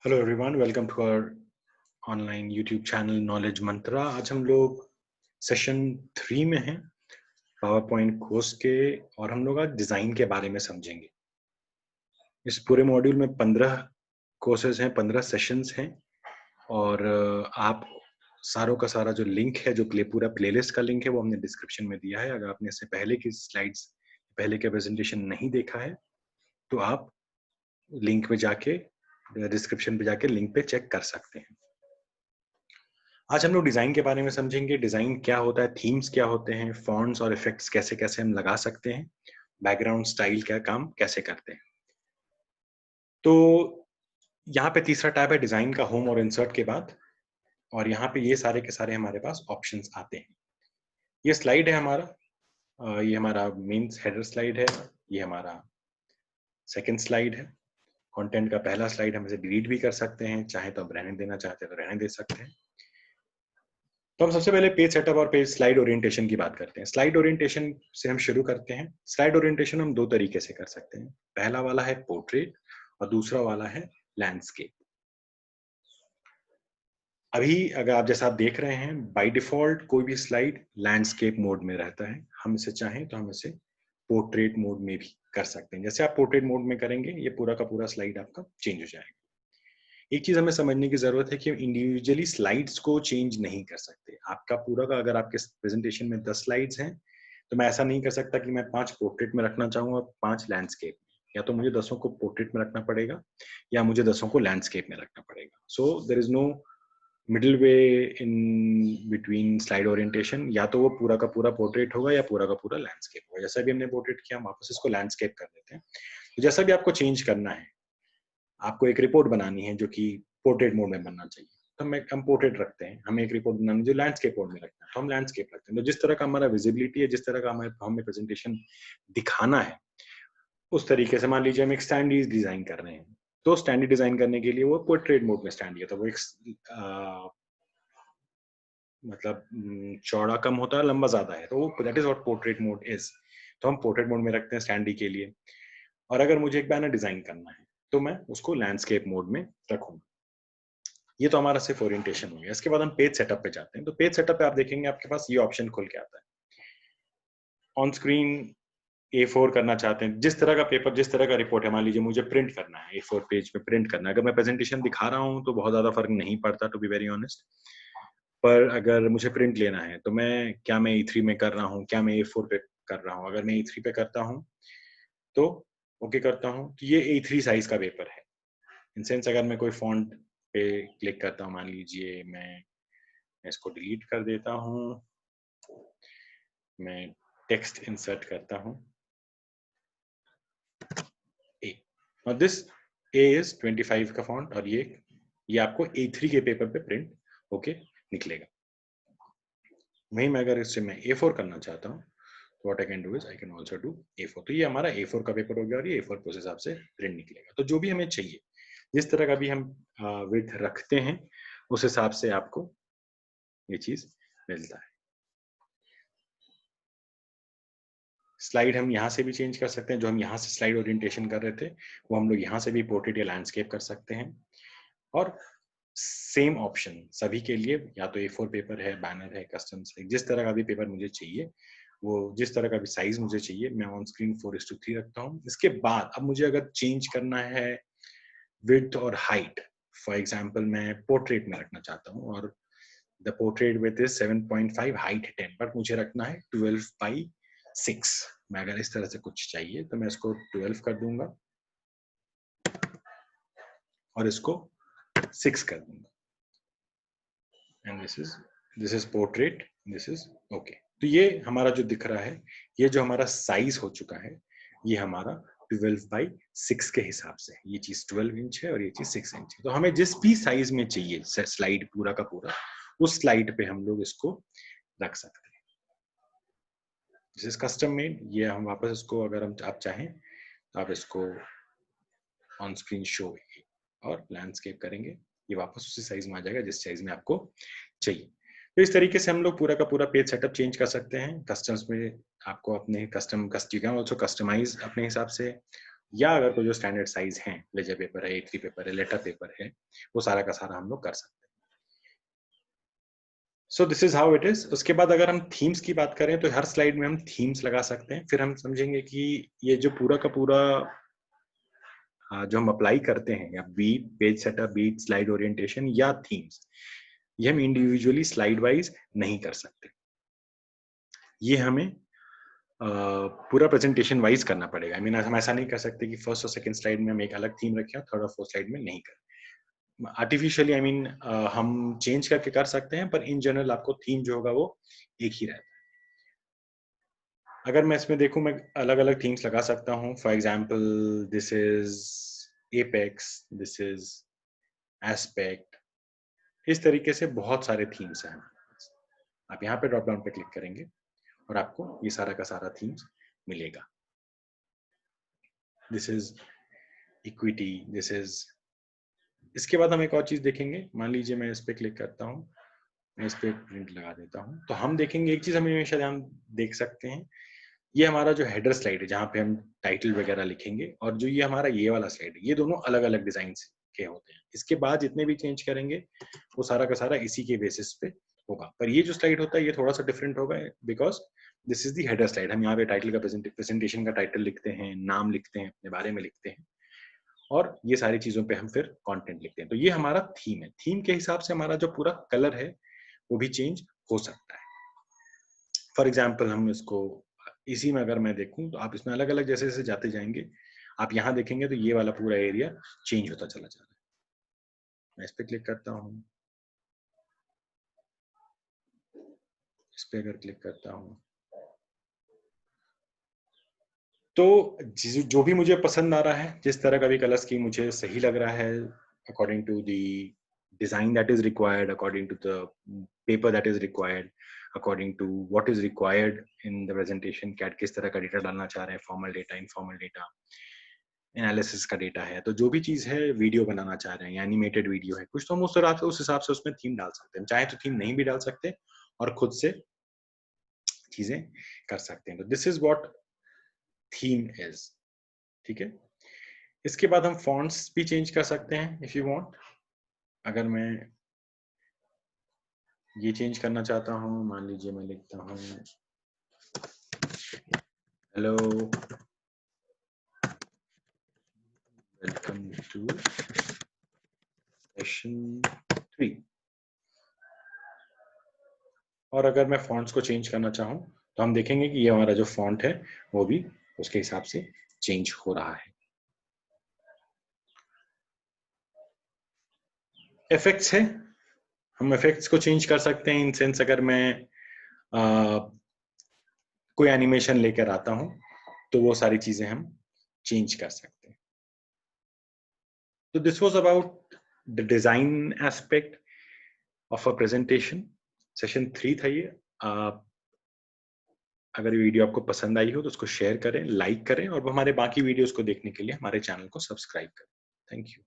Hello everyone, welcome to our online YouTube channel knowledge Mantra. आज हम लोग सेशन 3 में हैं पावर पॉइंट कोर्स के, और हम लोग आज डिज़ाइन के बारे में समझेंगे। इस पूरे मॉड्यूल में 15 कोर्सेज हैं, 15 सेशंस हैं, और आप सारों का सारा जो लिंक है, जो पूरा प्लेलिस्ट का लिंक है, वो हमने डिस्क्रिप्शन में दिया है। अगर आपने इससे पहले की स्लाइड्स, पहले का प्रेजेंटेशन नहीं देखा है, तो आप लिंक पे जाके, डिस्क्रिप्शन पे जाके लिंक पे चेक कर सकते हैं। आज हम लोग डिजाइन के बारे में समझेंगे। डिजाइन क्या होता है, थीम्स क्या होते हैं, फॉन्ट्स और इफेक्ट्स कैसे कैसे हम लगा सकते हैं, बैकग्राउंड स्टाइल क्या काम कैसे करते हैं। तो यहाँ पे तीसरा टैब है डिजाइन का, होम और इंसर्ट के बाद, और यहाँ पे ये सारे के सारे हमारे पास ऑप्शंस आते हैं। ये स्लाइड है हमारा, ये हमारा मेन हेडर स्लाइड है, ये हमारा सेकेंड स्लाइड है। कंटेंट का पहला स्लाइड हम इसे डिलीट भी कर सकते हैं, चाहे तो आप रहने देना चाहते हैं तो रहने दे सकते हैं। तो हम सबसे पहले पेज सेटअप और पेज स्लाइड ओरिएंटेशन की बात करते हैं। स्लाइड ओरिएंटेशन से हम शुरू करते हैं। स्लाइड ओरिएंटेशन हम दो तरीके से कर सकते हैं। पहला वाला है पोर्ट्रेट और दूसरा वाला है लैंडस्केप। अभी अगर आप जैसा आप देख रहे हैं, बाय डिफॉल्ट कोई भी स्लाइड लैंडस्केप मोड में रहता है। हम इसे चाहें तो हम इसे पोर्ट्रेट मोड में भी कर सकते हैं। जैसे आप पोर्ट्रेट मोड में करेंगे, ये पूरा का पूरा स्लाइड आपका चेंज हो जाएगा। एक चीज हमें समझने की जरूरत है कि हम इंडिविजुअली स्लाइड्स को चेंज नहीं कर सकते। आपका पूरा का, अगर आपके प्रेजेंटेशन में 10 स्लाइड्स हैं, तो मैं ऐसा नहीं कर सकता कि मैं 5 पोर्ट्रेट में रखना चाहूंगा और 5 लैंडस्केप। या तो मुझे 10 को पोर्ट्रेट में रखना पड़ेगा, या मुझे 10 को लैंडस्केप में रखना पड़ेगा। So there is no middle way in between slide orientation. या तो वो पूरा का पूरा पोर्ट्रेट होगा या पूरा का पूरा लैंडस्केप होगा। जैसा भी हमने पोर्ट्रेट किया, हम वापस इसको लैंडस्केप कर देते हैं। तो जैसा भी आपको चेंज करना है, आपको एक रिपोर्ट बनानी है जो कि पोर्ट्रेट मोड में बनना चाहिए, तो हम पोर्ट्रेट रखते हैं। हमें एक रिपोर्ट बनानी जो लैंडस्केप मोड में रखना है, तो हम लैंडस्केप रखते हैं। तो जिस तरह का हमारा विजिबिलिटी है, जिस तरह का हमें प्रेजेंटेशन दिखाना है, उस तरीके से, मान लीजिए हम एक स्टैंडर्ड डिजाइन कर रहे हैं, तो स्टैंडर्ड डिजाइन करने के लिए वो पोर्ट्रेट मोड में स्टैंड किया, तो वो एक मतलब चौड़ा कम होता है, लंबा ज्यादा है, तो that is what portrait mode is. तो हम पोर्ट्रेट मोड में रखते हैं स्टैंडी के लिए। और अगर मुझे एक बैनर डिजाइन करना है, तो मैं उसको लैंडस्केप मोड में रखूंगा। ये तो हमारा सिर्फ ओरिएंटेशन हो गया। इसके बाद हम पेज सेटअप पे जाते हैं। तो पेज सेटअप पे आप देखेंगे आपके पास ये ऑप्शन खुल के आता है। ऑन स्क्रीन A4 करना चाहते हैं, जिस तरह का पेपर, जिस तरह का रिपोर्ट है, मान लीजिए मुझे प्रिंट करना है, A4 पेज पे प्रिंट करना है। अगर मैं प्रेजेंटेशन दिखा रहा हूँ तो बहुत ज्यादा फर्क नहीं पड़ता, टू बी वेरी ऑनेस्ट। पर अगर मुझे प्रिंट लेना है, तो मैं A3 में कर रहा हूँ, क्या मैं A4 पे कर रहा हूँ? अगर मैं A3 पे करता हूँ तो ओके करता हूँ, तो ये A3 साइज का पेपर है। इन सेंस, अगर मैं कोई फॉन्ट पे क्लिक करता हूँ, मान लीजिए मैं इसको डिलीट कर देता हूँ, मैं टेक्स्ट इंसर्ट करता हूँ ए, और दिस ए इज 25 का फॉन्ट, और ये आपको A3 के पेपर पे प्रिंट होके निकलेगा। वहीं मैं अगर इससे मैं A4 करना चाहता हूँ, तो what I can do is I can also do A4। तो ये हमारा A4 का पेपर हो गया, और ये A4 के उस हिसाब से प्रिंट निकलेगा। तो जो भी हमें चाहिए, जिस तरह का भी हम विड्थ रखते हैं, उस हिसाब से आपको ये चीज मिलता है। स्लाइड हम यहाँ से भी चेंज कर सकते हैं। जो हम यहाँ से स्लाइड ओरिएंटेशन कर रहे थे, वो हम लोग यहाँ से भी पोर्ट्रेट या लैंडस्केप कर सकते हैं। और सेम ऑप्शन सभी के लिए, या तो A4 पेपर है, बैनर है, कस्टम से, जिस तरह का भी पेपर मुझे चाहिए, वो जिस तरह का भी साइज मुझे चाहिए, मैं ऑन स्क्रीन 4:3 रखता हूँ। इसके बाद अब मुझे अगर चेंज करना है विड्थ और हाइट, फॉर एग्जांपल मैं पोर्ट्रेट में रखना चाहता हूँ, और the portrait with is 7.5, height 10, but मुझे रखना है 12/6। मैं अगर इस तरह से कुछ चाहिए, तो मैं इसको 12 कर दूंगा और इसको 6 कर दूंगा। And this is portrait, this is okay. तो ये हमारा जो दिख रहा है, ये जो हमारा साइज हो चुका है, ये हमारा 12/6 के हिसाब से। ये चीज 12 इंच है और ये चीज 6 इंच है। तो हमें जिस भी साइज में चाहिए स्लाइड पूरा का पूरा, उस स्लाइड पे हम लोग इसको रख सकते हैं। This is custom made. ये हम वापस इसको, अगर हम आप चाहें तो आप इसको ऑन स्क्रीन शो और लैंडस्केप करेंगे, ये वापस उसी साइज में आ जाएगा जिस साइज में आपको चाहिए। तो इस तरीके से हम लोग पूरा का पूरा पेज सेटअप चेंज कर सकते हैं। कस्टम्स में आपको अपने custom you can also customise अपने हिसाब से, या अगर कोई जो स्टैंडर्ड साइज है, लेजर पेपर है, A3 पेपर है, लेटर पेपर है, वो सारा का सारा हम लोग कर सकते हैं। So this is how it is. उसके बाद अगर हम थीम्स की बात करें तो हर स्लाइड में हम थीम्स लगा सकते हैं। फिर हम समझेंगे कि ये जो पूरा का पूरा जो हम अप्लाई करते हैं, या बीट, पेज सेटअप, बीट, स्लाइड ओरिएंटेशन या थीम्स, ये हम इंडिविजुअली स्लाइड वाइज नहीं कर सकते। ये हमें पूरा प्रेजेंटेशन वाइज करना पड़ेगा। आई मीन हम ऐसा नहीं कर सकते कि फर्स्ट और सेकंड स्लाइड में हम एक अलग थीम रखें और थर्ड और फोर्थ स्लाइड में नहीं करें। आर्टिफिशियली आई मीन हम चेंज करके कर सकते हैं, पर इन जनरल आपको थीम जो होगा वो एक ही रहता है। अगर मैं इसमें देखूं, मैं अलग अलग थीम्स लगा सकता हूं। For example, this is apex, this is aspect. इस तरीके से बहुत सारे थीम्स हैं। आप यहाँ पे ड्रॉप डाउन पे क्लिक करेंगे और आपको ये सारा का सारा थीम्स मिलेगा। This is equity, this is. इसके बाद हम एक और चीज देखेंगे। मान लीजिए मैं इस पे क्लिक करता हूँ, मैं इस पे प्रिंट लगा देता हूँ, तो हम देखेंगे एक चीज हम हमेशा ध्यान देख सकते हैं। ये हमारा जो हेडर स्लाइड है, जहाँ पे हम टाइटल वगैरह लिखेंगे, और जो ये हमारा ये वाला स्लाइड है, ये दोनों अलग अलग डिजाइन के होते हैं। इसके बाद जितने भी चेंज करेंगे वो सारा का सारा इसी के बेसिस पे होगा। पर ये जो स्लाइड होता है ये थोड़ा सा डिफरेंट होगा, because this is the header slide. हम यहाँ पे टाइटल का प्रेजेंटेशन का टाइटल लिखते हैं, नाम लिखते हैं, अपने बारे में लिखते हैं, और ये सारी चीजों पे हम फिर कंटेंट लिखते हैं। तो ये हमारा थीम है। थीम के हिसाब से हमारा जो पूरा कलर है वो भी चेंज हो सकता है। फॉर एग्जाम्पल, हम इसको इसी में अगर मैं देखूं, तो आप इसमें अलग अलग जैसे जैसे जाते जाएंगे, आप यहाँ देखेंगे तो ये वाला पूरा एरिया चेंज होता चला जा रहा है। मैं इस पे क्लिक करता हूँ, इस पे अगर क्लिक करता हूँ, तो जो भी मुझे पसंद आ रहा है, जिस तरह का भी कलर स्कीम मुझे सही लग रहा है, according to the design that is required, according to the paper that is required, according to what is required in the presentation, कैट किस तरह का डेटा डालना चाह रहे हैं, formal data, informal data, analysis का डेटा है, तो जो भी चीज है, वीडियो बनाना चाह रहे हैं या एनिमेटेड वीडियो है कुछ, तो हम उस हिसाब से उसमें थीम डाल सकते हैं। चाहे तो थीम नहीं भी डाल सकते और खुद से चीजें कर सकते हैं। तो this is what theme is. ठीक है। इसके बाद हम फॉन्ट्स भी चेंज कर सकते हैं इफ यू वांट। अगर मैं ये चेंज करना चाहता हूं, मान लीजिए मैं लिखता हूं हेलो, वेलकम टू सेशन 3। और अगर मैं फॉन्ट्स को चेंज करना चाहूँ, तो हम देखेंगे कि ये हमारा जो फॉन्ट है वो भी उसके हिसाब से चेंज हो रहा है। इफेक्ट्स है, हम इफेक्ट्स को चेंज कर सकते हैं इन सेंस, अगर मैं कोई एनिमेशन लेकर आता हूं तो वो सारी चीजें हम चेंज कर सकते हैं। तो this was about the design aspect of a presentation. Session 3 था ये। अगर ये वीडियो आपको पसंद आई हो तो उसको शेयर करें, लाइक करें, और हमारे बाकी वीडियोस को देखने के लिए हमारे चैनल को सब्सक्राइब करें। Thank you.